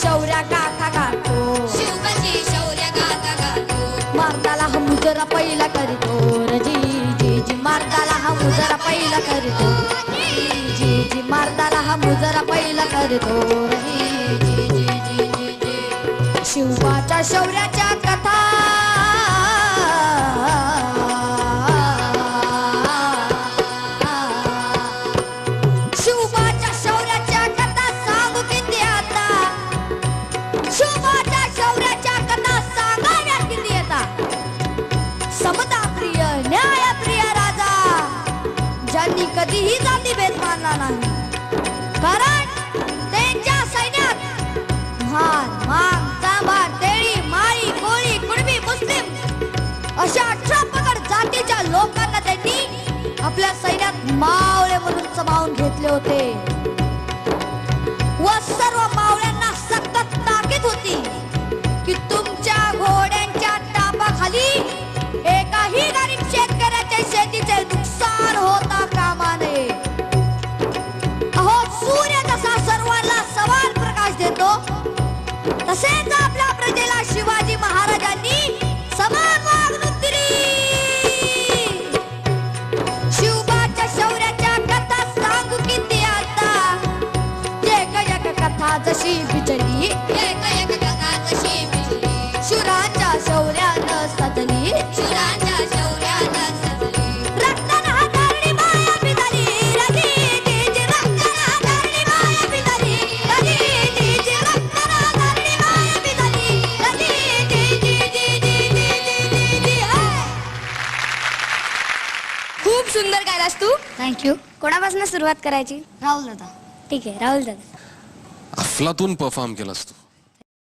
शौर्य गाथा गातो, शिवबाची शौर्य गाथा गातो, मारताला हा मुजरा पहिला करीतो जी जी जी, मारताला हा मुजरा पहिला करीतो जी जी जी, मारताला हा मुजरा पहिला करीतो जी जी जी जी जी जी. शिवबाच्या शौर्याच्या कथा शिवबाच्या शौर्याच्या कथा सांगू किती आता, शिवबाच्या शौर्याच्या कथा सांगाव्या किती आता. समता प्रिय न्यायप्रिय राजा ज्यांनी कधीही जातीभेद मानला नाही, कारण त्यांच्या सैन्यात महार मान चांभार तेळी माळी कोळी कुणबी मुस्लिम अशा 18 पगड जातीच्या लोकांना त्यांनी आपल्या सैन्यात मावळे म्हणून समावून घेतले होते व सर्व मावळ्यांना सतत ताकीद होती की तुमच्या घोड्यांच्या टापाखाली एकाही गरीब शेतकऱ्याच्या शेतीचे नुकसान होता कामा नये. अहो सूर्य जसा सर्वांना समान प्रकाश देतो तसेच आपल्या प्रजेला शिवाजी महाराजांनी समान वागणूक दिली. शिवबाच्या शौर्याच्या कथा सांगू किती आता, एक एक कथा जशी बिजली, एक एक कथा जशी बिजली, शूरांच्या शौर्यानं सजली, शूरांच्या शौर्यानं सजली, रक्तानं हाताळली माया पिदाली रजी जी जी, रक्तानं हाताळली माया पिदाली रजी जी जी, रक्तानं हाताळली माया पिदाली रजी जी जी जी जी जी जी जी. खूप सुंदर गायलास तू. थँक्यू. कोणापासून सुरुवात करायची? राहुल दादा. ठीक आहे, राहुल दादा. अफलातून परफॉर्म केलास तू.